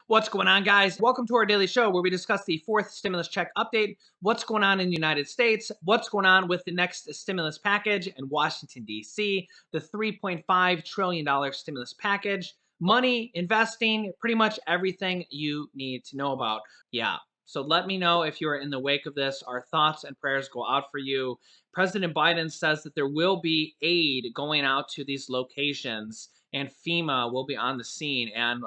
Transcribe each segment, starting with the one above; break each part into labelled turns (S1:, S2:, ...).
S1: What's going on, guys? Welcome to our daily show where we discuss the fourth stimulus check update, what's going on in the United States, what's going on with the next stimulus package in Washington, D.C., the $3.5 trillion stimulus package, money, investing, pretty much everything you need to know about. Yeah. So let me know if you're in the wake of this. Our thoughts and prayers go out for you. President Biden says that there will be aid going out to these locations, and FEMA will be on the scene. And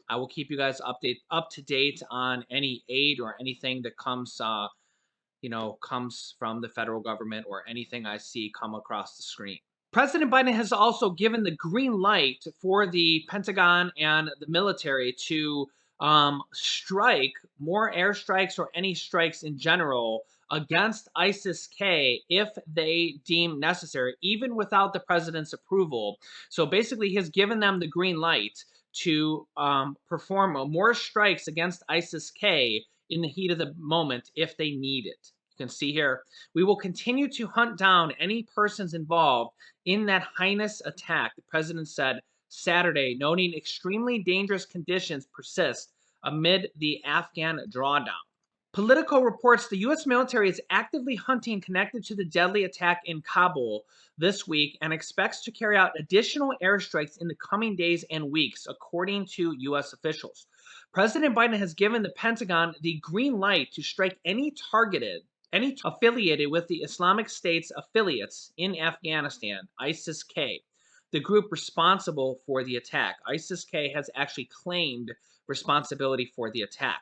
S1: I will keep you guys up to date on any aid or anything that comes, comes from the federal government or anything I see come across the screen. President Biden has also given the green light for the Pentagon and the military to strike more airstrikes or any strikes in general against ISIS-K if they deem necessary, even without the president's approval. So basically, he has given them the green light to perform more strikes against ISIS-K in the heat of the moment if they need it. You can see here, we will continue to hunt down any persons involved in that heinous attack, the president said Saturday, noting extremely dangerous conditions persist amid the Afghan drawdown. Politico reports the U.S. military is actively hunting connected to the deadly attack in Kabul this week and expects to carry out additional airstrikes in the coming days and weeks, according to U.S. officials. President Biden has given the Pentagon the green light to strike any affiliated with the Islamic State's affiliates in Afghanistan, ISIS-K, the group responsible for the attack. ISIS-K has actually claimed responsibility for the attack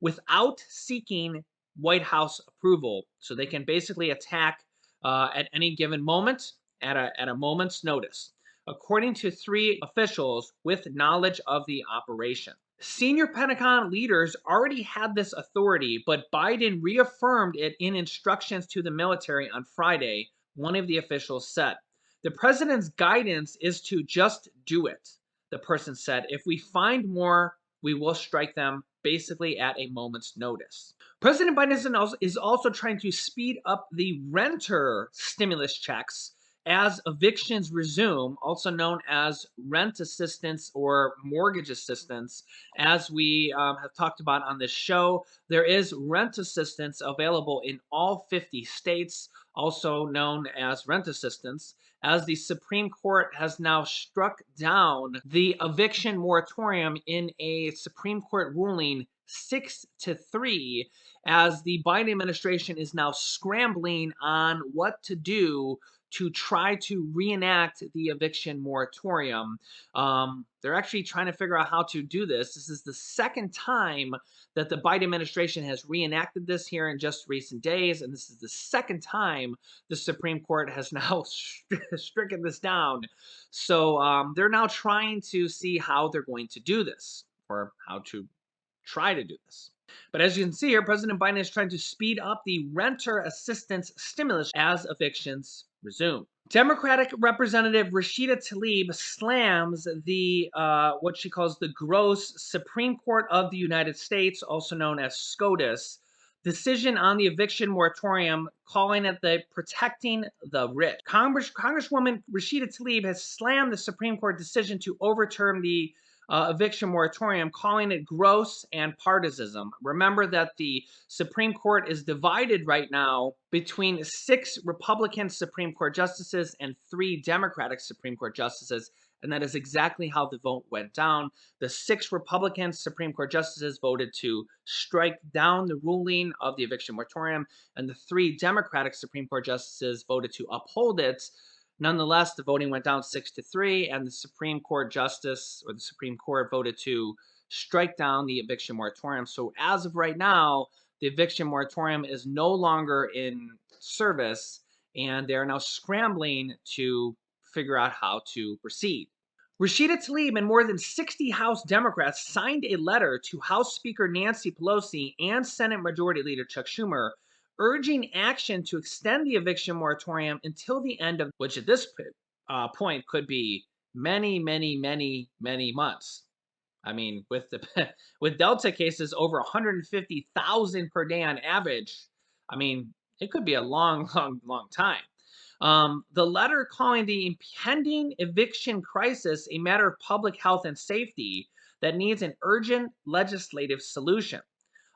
S1: without seeking White House approval. So they can basically attack at any given moment at a moment's notice, according to three officials with knowledge of the operation. Senior Pentagon leaders already had this authority, but Biden reaffirmed it in instructions to the military on Friday, one of the officials said. The president's guidance is to just do it, the person said. If we find more, we will strike them basically at a moment's notice. President Biden is also trying to speed up the renter stimulus checks as evictions resume, also known as rent assistance or mortgage assistance. As we have talked about on this show, there is rent assistance available in all 50 states, also known as rent assistance, as the Supreme Court has now struck down the eviction moratorium in a Supreme Court ruling 6-3, as the Biden administration is now scrambling on what to do to try to reenact the eviction moratorium. They're actually trying to figure out how to do this. This is the second time that the Biden administration has reenacted this here in just recent days, and this is the second time the Supreme Court has now stricken this down. So they're now trying to see how they're going to do this, or how to try to do this. But as you can see here, President Biden is trying to speed up the renter assistance stimulus as evictions resume. Democratic Representative Rashida Tlaib slams the what she calls the gross Supreme Court of the United States, also known as SCOTUS, decision on the eviction moratorium, calling it the protecting the rich. Congresswoman Rashida Tlaib has slammed the Supreme Court decision to overturn the eviction moratorium, calling it gross and partisan. Remember that the Supreme Court is divided right now between 6 Republican Supreme Court justices and 3 Democratic Supreme Court justices, and that is exactly how the vote went down. The 6 Republican Supreme Court justices voted to strike down the ruling of the eviction moratorium, and the 3 Democratic Supreme Court justices voted to uphold it. Nonetheless, the voting went down 6-3, and the Supreme Court justice, or the Supreme Court, voted to strike down the eviction moratorium. So as of right now, the eviction moratorium is no longer in service, and they are now scrambling to figure out how to proceed. Rashida Tlaib and more than 60 House Democrats signed a letter to House Speaker Nancy Pelosi and Senate Majority Leader Chuck Schumer, urging action to extend the eviction moratorium until the end of, which at this point could be many months. I mean, with with Delta cases over 150,000 per day on average, I mean, it could be a long time. The letter calling the impending eviction crisis a matter of public health and safety that needs an urgent legislative solution.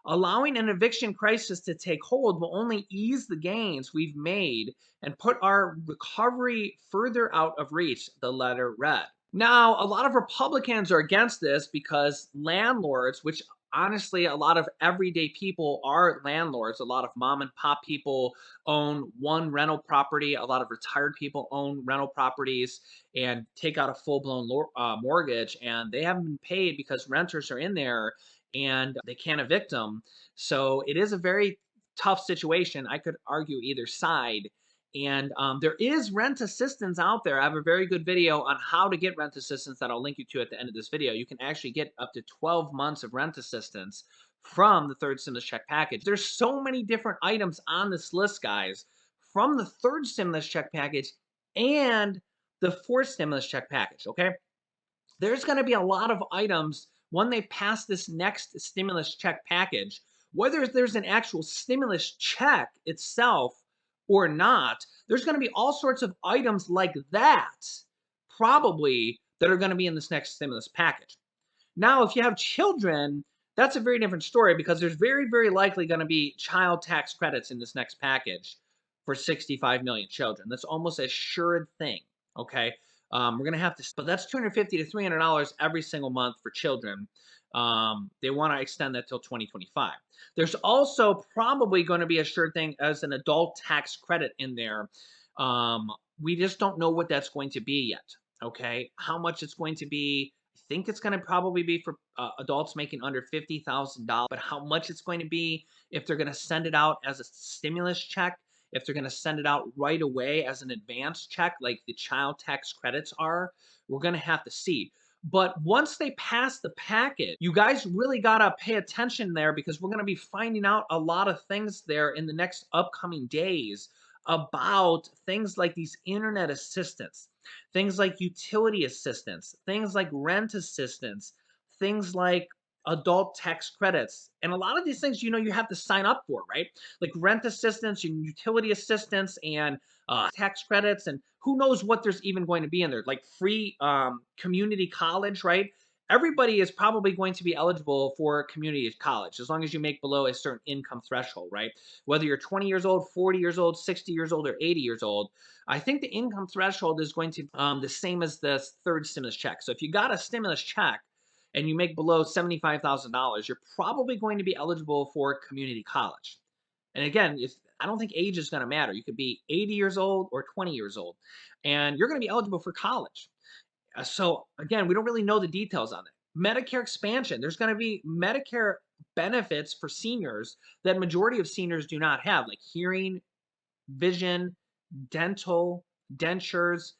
S1: Allowing an eviction crisis to take hold will only ease the gains we've made and put our recovery further out of reach, the letter read. Now, a lot of Republicans are against this because landlords, which honestly, a lot of everyday people are landlords. A lot of mom and pop people own one rental property. A lot of retired people own rental properties and take out a full blown mortgage, and they haven't been paid because renters are in there and they can't evict them. So it is a very tough situation. I could argue either side. And there is rent assistance out there. I have a very good video on how to get rent assistance that I'll link you to at the end of this video. You can actually get up to 12 months of rent assistance from the third stimulus check package. There's so many different items on this list, guys, from the third stimulus check package and the fourth stimulus check package, okay? There's going to be a lot of items when they pass this next stimulus check package, whether there's an actual stimulus check itself or not. There's going to be all sorts of items like that, probably, that are going to be in this next stimulus package. Now, if you have children, that's a very different story because there's very, very likely going to be child tax credits in this next package for 65 million children. That's almost a assured thing, okay? We're going to have to, but that's $250 to $300 every single month for children. They want to extend that till 2025. There's also probably going to be a sure thing as an adult tax credit in there. We just don't know what that's going to be yet. Okay, how much it's going to be. I think it's going to probably be for adults making under $50,000, but how much it's going to be, if they're going to send it out as a stimulus check, if they're going to send it out right away as an advance check like the child tax credits are, we're going to have to see. But once they pass the package, you guys really got to pay attention there because we're going to be finding out a lot of things there in the next upcoming days about things like these internet assistance, things like utility assistance, things like rent assistance, things like adult tax credits. And a lot of these things, you have to sign up for, right? Like rent assistance and utility assistance and tax credits, and who knows what there's even going to be in there, like free community college, right? Everybody is probably going to be eligible for community college as long as you make below a certain income threshold, right? Whether you're 20 years old, 40 years old, 60 years old, or 80 years old, I think the income threshold is going to be the same as the third stimulus check. So if you got a stimulus check and you make below $75,000, you're probably going to be eligible for community college. And again, I don't think age is going to matter. You could be 80 years old or 20 years old, and you're going to be eligible for college. So again, we don't really know the details on it. Medicare expansion. There's going to be Medicare benefits for seniors that majority of seniors do not have, like hearing, vision, dental, dentures,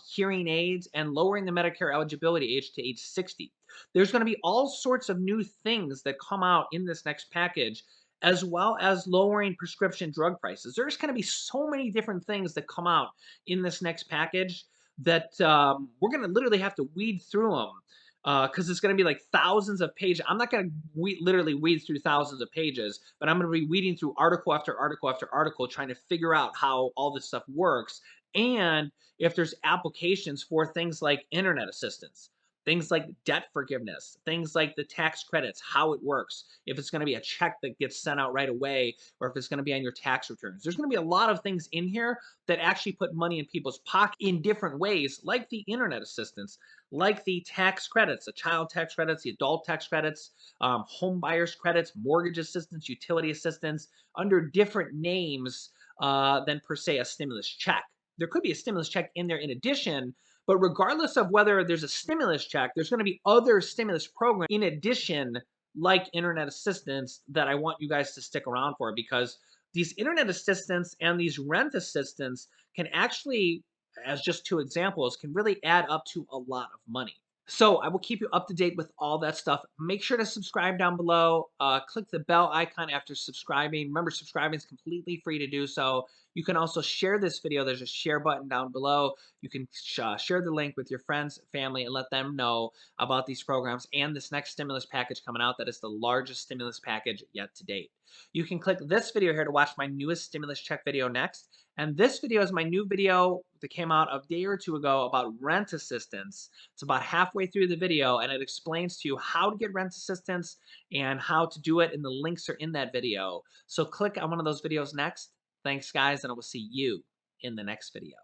S1: hearing aids, and lowering the Medicare eligibility age to age 60. There's going to be all sorts of new things that come out in this next package, as well as lowering prescription drug prices. There's going to be so many different things that come out in this next package that we're going to literally have to weed through them because it's going to be like thousands of pages. I'm not going to literally weed through thousands of pages, but I'm going to be weeding through article after article after article, trying to figure out how all this stuff works and if there's applications for things like internet assistance, things like debt forgiveness, things like the tax credits, how it works, if it's going to be a check that gets sent out right away, or if it's going to be on your tax returns. There's going to be a lot of things in here that actually put money in people's pocket in different ways, like the internet assistance, like the tax credits, the child tax credits, the adult tax credits, home buyers credits, mortgage assistance, utility assistance, under different names than per se a stimulus check. There could be a stimulus check in there in addition, but regardless of whether there's a stimulus check, there's going to be other stimulus programs in addition, like internet assistance, that I want you guys to stick around for, because these internet assistance and these rent assistance can actually, as just two examples, can really add up to a lot of money. So I will keep you up to date with all that stuff. Make sure to subscribe down below. Click the bell icon after subscribing. Remember, subscribing is completely free to do so. You can also share this video. There's a share button down below. You can share the link with your friends, family, and let them know about these programs and this next stimulus package coming out that is the largest stimulus package yet to date. You can click this video here to watch my newest stimulus check video next. And this video is my new video that came out a day or two ago about rent assistance. It's about halfway through the video and it explains to you how to get rent assistance and how to do it, and the links are in that video. So click on one of those videos next. Thanks, guys, and I will see you in the next video.